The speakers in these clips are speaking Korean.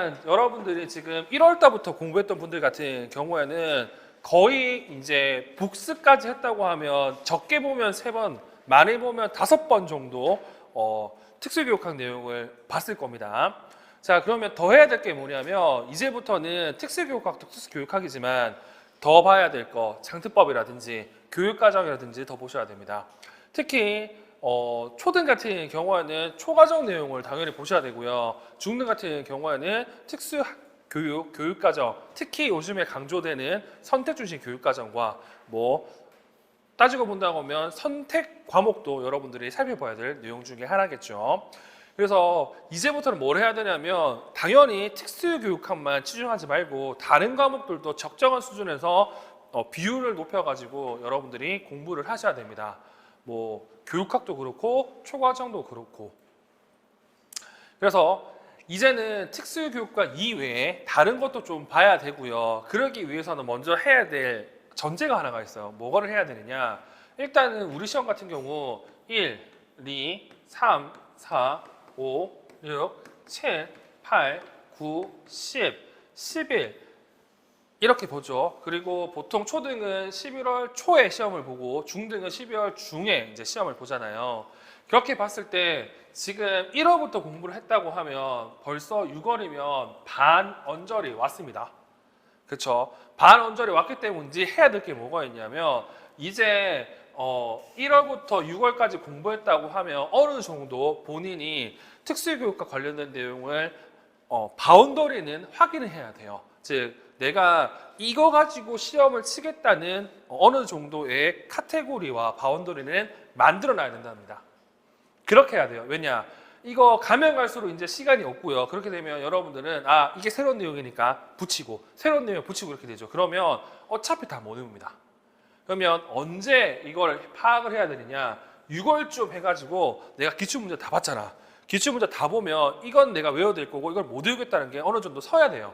일단 여러분들이 지금 1월 달부터 공부했던 분들 같은 경우에는 거의 이제 복습까지 했다고 하면 적게 보면 3번, 많이 보면 5번 정도 특수교육학 내용을 봤을 겁니다. 자, 그러면 더 해야 될 게 뭐냐면 이제부터는 특수교육학도 특수교육학이지만 더 봐야 될 거 장특법이라든지 교육과정이라든지 더 보셔야 됩니다. 특히 초등 같은 경우에는 초과정 내용을 당연히 보셔야 되고요. 중등 같은 경우에는 특수교육, 교육과정, 특히 요즘에 강조되는 선택 중심 교육과정과 뭐 따지고 본다고 하면 선택 과목도 여러분들이 살펴봐야 될 내용 중에 하나겠죠. 그래서 이제부터는 뭘 해야 되냐면 당연히 특수교육학만 치중하지 말고 다른 과목들도 적정한 수준에서 비율을 높여가지고 여러분들이 공부를 하셔야 됩니다. 뭐 교육학도 그렇고 초과정도 그렇고. 그래서 이제는 특수교육과 이외에 다른 것도 좀 봐야 되고요. 그러기 위해서는 먼저 해야 될 전제가 하나가 있어요. 뭐를 해야 되느냐? 일단은 우리 시험 같은 경우 1, 2, 3, 4, 5, 6, 7, 8, 9, 10, 11 이렇게 보죠. 그리고 보통 초등은 11월 초에 시험을 보고 중등은 12월 중에 이제 시험을 보잖아요. 그렇게 봤을 때 지금 1월부터 공부를 했다고 하면 벌써 6월이면 반 언저리 왔습니다. 그렇죠? 반 언저리 왔기 때문인지 해야 될 게 뭐가 있냐면 이제 1월부터 6월까지 공부했다고 하면 어느 정도 본인이 특수교육과 관련된 내용을 바운더리는 확인을 해야 돼요. 즉 내가 이거 가지고 시험을 치겠다는 어느 정도의 카테고리와 바운더리는 만들어 놔야 된답니다. 그렇게 해야 돼요. 왜냐? 이거 가면 갈수록 이제 시간이 없고요. 그렇게 되면 여러분들은 이게 새로운 내용이니까 붙이고 새로운 내용 붙이고 이렇게 되죠. 그러면 어차피 다 못 외웁니다. 그러면 언제 이걸 파악을 해야 되느냐? 6월쯤 해가지고 내가 기출문제 다 봤잖아. 기출문제 다 보면 이건 내가 외워야 될 거고 이걸 못 외우겠다는 게 어느 정도 서야 돼요.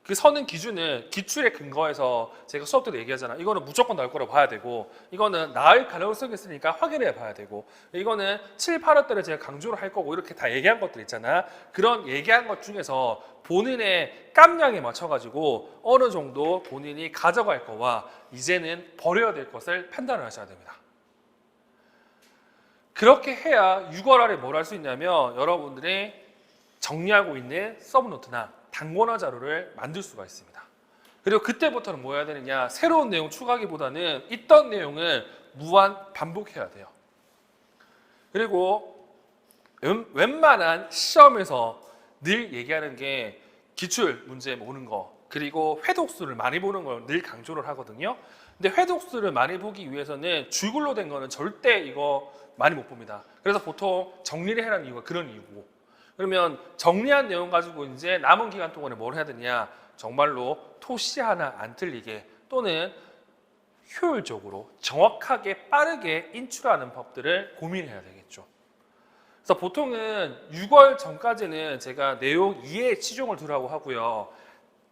그 서는 기준은 기출에 근거해서 제가 수업 때도 얘기하잖아. 이거는 무조건 나올 거라고 봐야 되고 이거는 나을 가능성이 있으니까 확인해 봐야 되고 이거는 7, 8월 달에 제가 강조를 할 거고 이렇게 다 얘기한 것들 있잖아. 그런 얘기한 것 중에서 본인의 깜냥에 맞춰가지고 어느 정도 본인이 가져갈 거와 이제는 버려야 될 것을 판단을 하셔야 됩니다. 그렇게 해야 6월 안에 뭘 할 수 있냐면 여러분들이 정리하고 있는 서브노트나 단권화 자료를 만들 수가 있습니다. 그리고 그때부터는 뭐 해야 되느냐? 새로운 내용 추가하기보다는 있던 내용을 무한 반복해야 돼요. 그리고 웬만한 시험에서 늘 얘기하는 게 기출 문제 보는 거 그리고 회독수를 많이 보는 걸 늘 강조를 하거든요. 근데 회독수를 많이 보기 위해서는 줄글로 된 거는 절대 이거 많이 못 봅니다. 그래서 보통 정리를 해라는 이유가 그런 이유고 그러면 정리한 내용 가지고 이제 남은 기간 동안에 뭘 해야 되냐? 정말로 토시 하나 안 틀리게 또는 효율적으로 정확하게 빠르게 인출하는 법들을 고민해야 되겠죠. 그래서 보통은 6월 전까지는 제가 내용 이해에 치중을 두라고 하고요.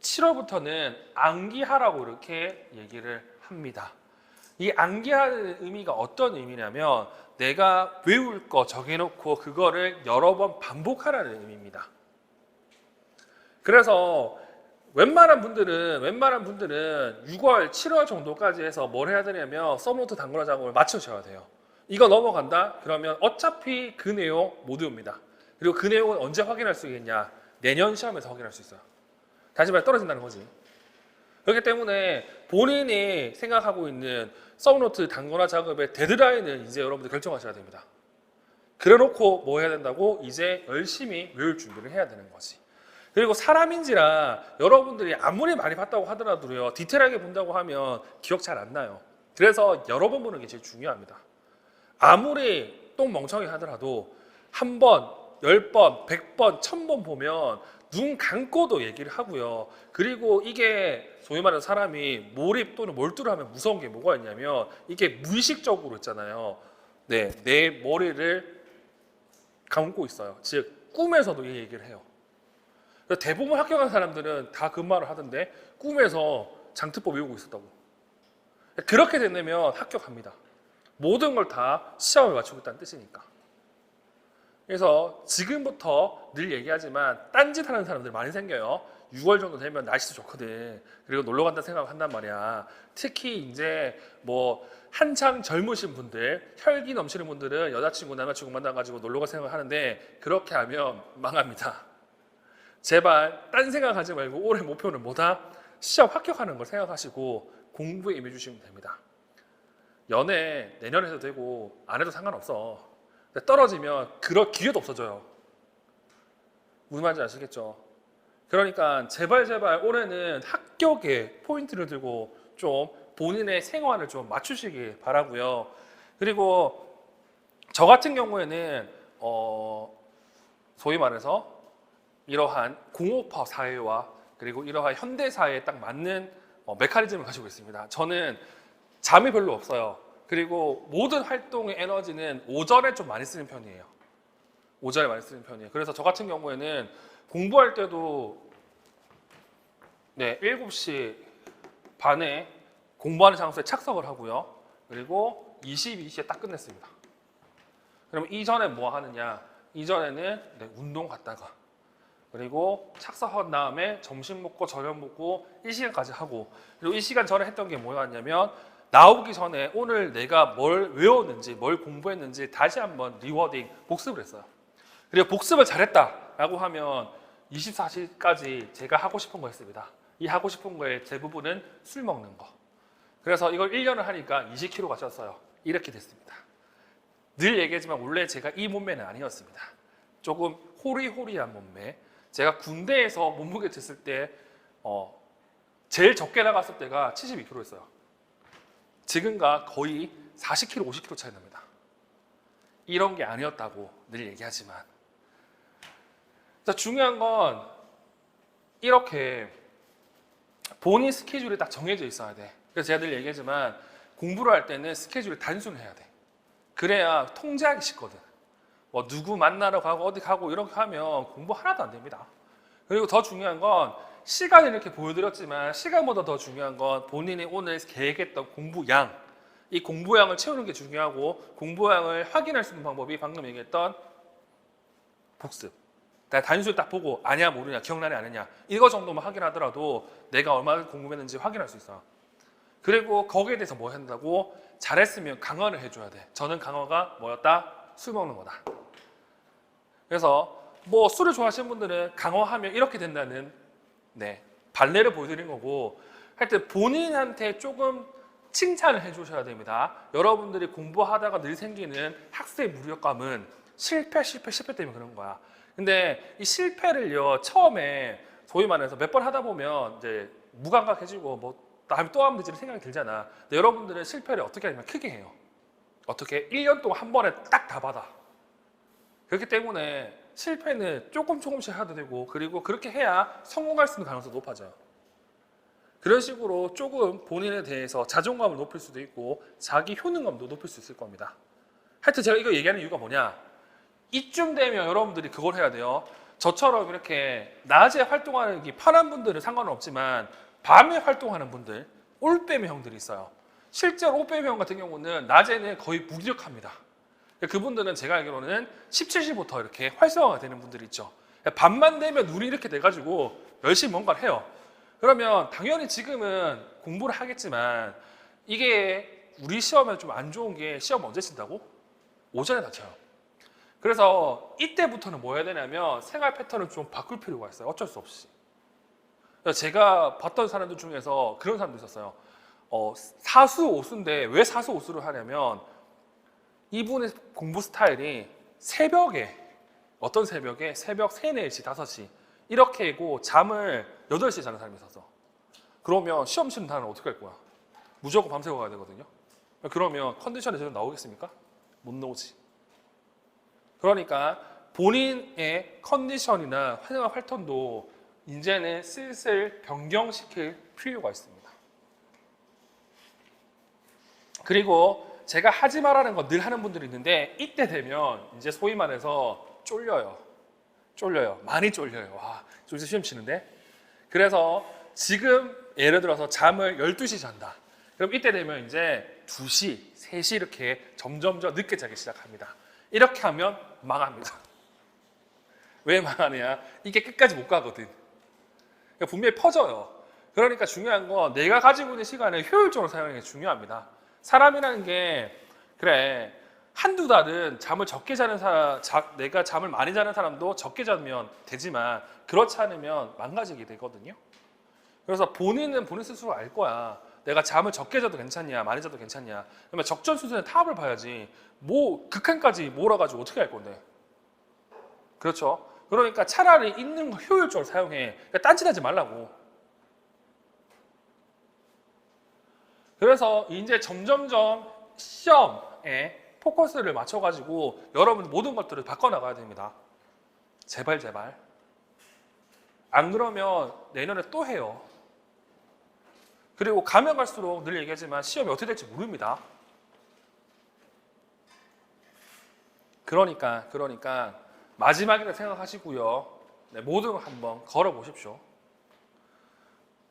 7월부터는 암기하라고 이렇게 얘기를 합니다. 이 암기하는 의미가 어떤 의미냐면 내가 외울 거 정해놓고 그거를 여러 번 반복하라는 의미입니다. 그래서 웬만한 분들은 6월, 7월 정도까지 해서 뭘 해야 되냐면 서브노트 단권화 작업을 맞추셔야 돼요. 이거 넘어간다? 그러면 어차피 그 내용 못 외웁니다. 그리고 그 내용은 언제 확인할 수 있겠냐? 내년 시험에서 확인할 수 있어요. 다시 말해 떨어진다는 거지. 그렇기 때문에 본인이 생각하고 있는 서브노트 단권화 작업의 데드라인을 이제 여러분들 결정하셔야 됩니다. 그래놓고 뭐 해야 된다고? 이제 열심히 외울 준비를 해야 되는 거지. 그리고 사람인지라 여러분들이 아무리 많이 봤다고 하더라도요. 디테일하게 본다고 하면 기억 잘 안 나요. 그래서 여러 번 보는 게 제일 중요합니다. 아무리 똥멍청이 하더라도 한 번, 10번, 100번, 1000번 보면 눈 감고도 얘기를 하고요. 그리고 이게 소위 말하는 사람이 몰입 또는 몰두를 하면 무서운 게 뭐가 있냐면 이게 무의식적으로 있잖아요. 네, 내 머리를 감고 있어요. 즉 꿈에서도 이 얘기를 해요. 대부분 합격한 사람들은 다 그 말을 하던데 꿈에서 장특법 외우고 있었다고. 그렇게 된다면 합격합니다. 모든 걸 다 시험에 맞추고 있다는 뜻이니까. 그래서 지금부터 늘 얘기하지만 딴짓하는 사람들 많이 생겨요. 6월 정도 되면 날씨도 좋거든. 그리고 놀러 간다 생각한단 말이야. 특히 이제 뭐 한창 젊으신 분들, 혈기 넘치는 분들은 여자친구, 남자친구 만나가지고 놀러 갈 생각을 하는데 그렇게 하면 망합니다. 제발 딴 생각하지 말고 올해 목표는 뭐다? 시험 합격하는 걸 생각하시고 공부에 임해주시면 됩니다. 연애 내년에 해도 되고 안 해도 상관없어. 근데 떨어지면 그럴 기회도 없어져요. 무슨 말인지 아시겠죠? 그러니까 제발 올해는 합격에 포인트를 두고 좀 본인의 생활을 좀 맞추시길 바라고요. 그리고 저 같은 경우에는 소위 말해서 이러한 공업화 사회와 그리고 이러한 현대 사회에 딱 맞는 메커니즘을 가지고 있습니다. 저는 잠이 별로 없어요. 그리고 모든 활동의 에너지는 오전에 좀 많이 쓰는 편이에요. 오전에 많이 쓰는 편이에요. 그래서 저 같은 경우에는 공부할 때도 7시 반에 공부하는 장소에 착석을 하고요. 그리고 22시에 딱 끝냈습니다. 그러면 이전에 뭐 하느냐? 이전에는 운동 갔다가 그리고 착석한 다음에 점심 먹고 저녁 먹고 이 시간까지 하고 그리고 이 시간 전에 했던 게 뭐였냐면 나오기 전에 오늘 내가 뭘 외웠는지 뭘 공부했는지 다시 한번 리워딩 복습을 했어요. 그리고 복습을 잘했다라고 하면 24시까지 제가 하고 싶은 거 했습니다. 이 하고 싶은 거의 대부분은 술 먹는 거. 그래서 이걸 1년을 하니까 20kg가 쪘어요. 이렇게 됐습니다. 늘 얘기하지만 원래 제가 이 몸매는 아니었습니다. 조금 호리호리한 몸매. 제가 군대에서 몸무게 쟀을 때 제일 적게 나갔을 때가 72kg였어요. 지금과 거의 40kg, 50kg 차이 납니다. 이런 게 아니었다고 늘 얘기하지만 중요한 건 이렇게 본인 스케줄이 딱 정해져 있어야 돼. 그래서 제가 늘 얘기하지만 공부를 할 때는 스케줄이 단순해야 돼. 그래야 통제하기 쉽거든. 뭐 누구 만나러 가고 어디 가고 이렇게 하면 공부 하나도 안 됩니다. 그리고 더 중요한 건 시간을 이렇게 보여드렸지만 시간보다 더 중요한 건 본인이 오늘 계획했던 공부양, 이 공부양을 채우는 게 중요하고 공부양을 확인할 수 있는 방법이 방금 얘기했던 복습. 단순히 딱 보고 아냐 모르냐 기억나냐 안 했냐 이거 정도만 확인하더라도 내가 얼마나 공부했는지 확인할 수 있어요. 그리고 거기에 대해서 뭐 한다고? 잘했으면 강화를 해줘야 돼. 저는 강화가 뭐였다? 술 먹는 거다. 그래서 뭐 술을 좋아하시는 분들은 강화하면 이렇게 된다는 발레를 보여드린 거고 하여튼 본인한테 조금 칭찬을 해주셔야 됩니다. 여러분들이 공부하다가 늘 생기는 학습의 무력감은 실패 때문에 그런 거야. 근데 이 실패를요 처음에 소위 말해서 몇 번 하다 보면 이제 무감각해지고 뭐 다음에 또 하면 되지 생각이 들잖아. 근데 여러분들은 실패를 어떻게 하냐면 크게 해요. 어떻게? 1년 동안 한 번에 딱 다 받아. 그렇기 때문에 실패는 조금씩 해도 되고 그리고 그렇게 해야 성공할 수 있는 가능성이 높아져요. 그런 식으로 조금 본인에 대해서 자존감을 높일 수도 있고 자기 효능감도 높일 수 있을 겁니다. 하여튼 제가 이거 얘기하는 이유가 뭐냐? 이쯤 되면 여러분들이 그걸 해야 돼요. 저처럼 이렇게 낮에 활동하는 게 편한 분들은 상관은 없지만 밤에 활동하는 분들, 올빼미 형들이 있어요. 실제로 올빼미 형 같은 경우는 낮에는 거의 무기력합니다. 그분들은 제가 알기로는 17시부터 이렇게 활성화가 되는 분들이 있죠. 밤만 되면 눈이 이렇게 돼가지고 열심히 뭔가를 해요. 그러면 당연히 지금은 공부를 하겠지만 이게 우리 시험에 좀 안 좋은 게 시험 언제 친다고? 오전에 다 쳐요. 그래서 이때부터는 뭐 해야 되냐면 생활 패턴을 좀 바꿀 필요가 있어요. 어쩔 수 없이. 제가 봤던 사람들 중에서 그런 사람도 있었어요. 사수오수인데 왜 사수오수를 하냐면 이분의 공부 스타일이 새벽에 어떤 새벽에 새벽 3, 4시, 5시 이렇게 하고 잠을 8시에 자는 사람이 있었어. 그러면 시험 치는 날은 어떻게 할 거야? 무조건 밤새고 가야 되거든요. 그러면 컨디션이 제대로 나오겠습니까? 못 나오지. 그러니까 본인의 컨디션이나 생활 패턴도 이제는 슬슬 변경시킬 필요가 있습니다. 그리고 제가 하지 말라는 거 늘 하는 분들이 있는데 이때 되면 이제 소위 말해서 쫄려요. 많이 쫄려요. 와, 좀 시험 치는데. 그래서 지금 예를 들어서 잠을 12시 잔다. 그럼 이때 되면 이제 2시, 3시 이렇게 점점 늦게 자기 시작합니다. 이렇게 하면 망합니다. 왜 망하냐? 이게 끝까지 못 가거든. 그러니까 분명히 퍼져요. 그러니까 중요한 건 내가 가지고 있는 시간을 효율적으로 사용하는 게 중요합니다. 사람이라는 게 그래 한두 달은 잠을 적게 자는 내가 잠을 많이 자는 사람도 적게 자면 되지만 그렇지 않으면 망가지게 되거든요. 그래서 본인은 본인 스스로 알 거야. 내가 잠을 적게 자도 괜찮냐 많이 자도 괜찮냐. 그러면 적절 수준의 타협을 봐야지 뭐 극한까지 몰아가지고 어떻게 할 건데. 그렇죠. 그러니까 차라리 있는 거 효율적으로 사용해. 그러니까 딴짓하지 말라고. 그래서 이제 점점점 시험에 포커스를 맞춰가지고 여러분 모든 것들을 바꿔나가야 됩니다. 제발 제발. 안 그러면 내년에 또 해요. 그리고 가면 갈수록 늘 얘기하지만 시험이 어떻게 될지 모릅니다. 그러니까 마지막이라 생각하시고요. 네, 모든 걸 한번 걸어보십시오.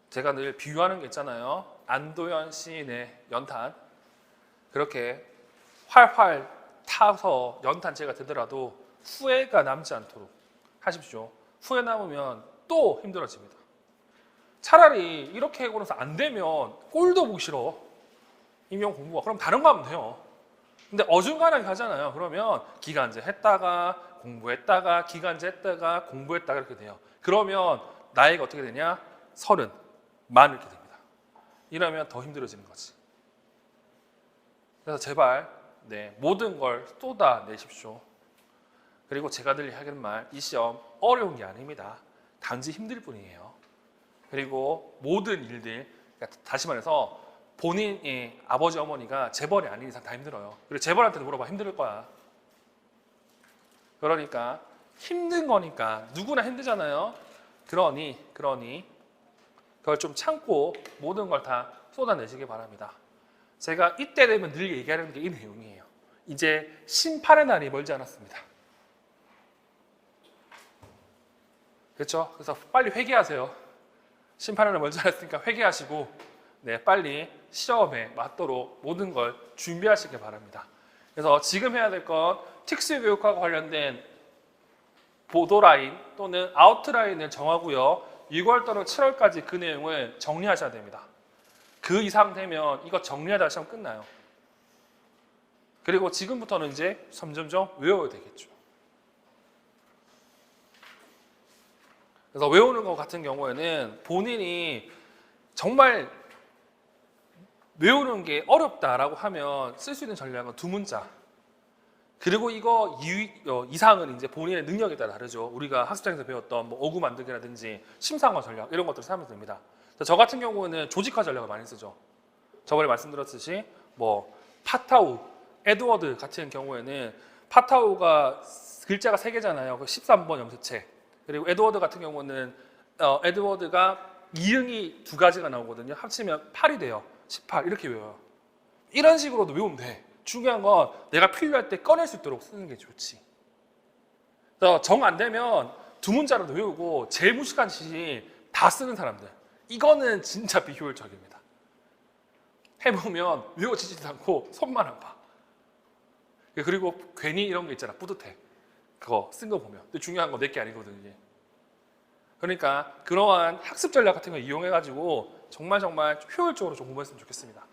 제가 늘 비유하는 게 있잖아요. 안도현 시인의 연탄. 그렇게 활활 타서 연탄재가 되더라도 후회가 남지 않도록 하십시오. 후회 남으면 또 힘들어집니다. 차라리 이렇게 해고나서 안 되면 꼴도 보기 싫어. 임용 공부가. 그럼 다른 거 하면 돼요. 근데 어중간하게 하잖아요. 그러면 기간제 했다가 공부했다가 기간제 했다가 공부했다가 이렇게 돼요. 그러면 나이가 어떻게 되냐? 30, 만 이렇게 됩니다. 이러면 더 힘들어지는 거지. 그래서 제발 모든 걸 쏟아내십시오. 그리고 제가 늘 하는 말, 이 시험 어려운 게 아닙니다. 단지 힘들 뿐이에요. 그리고 모든 일들, 그러니까 다시 말해서 본인의 아버지 어머니가 재벌이 아닌 이상 다 힘들어요. 그리고 재벌한테도 물어봐 힘들 거야. 그러니까 힘든 거니까 누구나 힘들잖아요. 그러니 그걸 좀 참고 모든 걸 다 쏟아내시기 바랍니다. 제가 이때 되면 늘 얘기하는 게 이 내용이에요. 이제 심판의 날이 멀지 않았습니다. 그렇죠? 그래서 빨리 회개하세요. 심판의 날 멀지 않았으니까 회개하시고 빨리 시험에 맞도록 모든 걸 준비하시기 바랍니다. 그래서 지금 해야 될 건 특수교육과 관련된 보도라인 또는 아웃라인을 정하고요. 6월 또는 7월까지 그 내용을 정리하셔야 됩니다. 그 이상 되면 이거 정리하다 시험 끝나요. 그리고 지금부터는 이제 점점점 외워야 되겠죠. 그래서 외우는 것 같은 경우에는 본인이 정말 외우는 게 어렵다라고 하면 쓸 수 있는 전략은 2문자. 그리고 이거 이상은 이제 본인의 능력에 따라 다르죠. 우리가 학습장에서 배웠던 뭐 어구 만들기라든지 심상화 전략 이런 것들을 사용하면 됩니다. 저 같은 경우는 조직화 전략을 많이 쓰죠. 저번에 말씀드렸듯이 뭐 파타우, 에드워드 같은 경우에는 파타우가 글자가 3개잖아요. 13번 염색체. 그리고 에드워드 같은 경우는 에드워드가 이응이 2가지가 나오거든요. 합치면 8이 돼요. 18 이렇게 외워요. 이런 식으로도 외우면 돼. 중요한 건 내가 필요할 때 꺼낼 수 있도록 쓰는 게 좋지. 정 안 되면 2문자라도 외우고 제일 무식한 시 다 쓰는 사람들. 이거는 진짜 비효율적입니다. 해보면 외워지지도 않고 손만 아파. 그리고 괜히 이런 거 있잖아. 뿌듯해. 그거 쓴 거 보면. 근데 중요한 건 내게 아니거든 이게. 그러니까 그러한 학습 전략 같은 거 이용해가지고 정말 효율적으로 좀 공부했으면 좋겠습니다.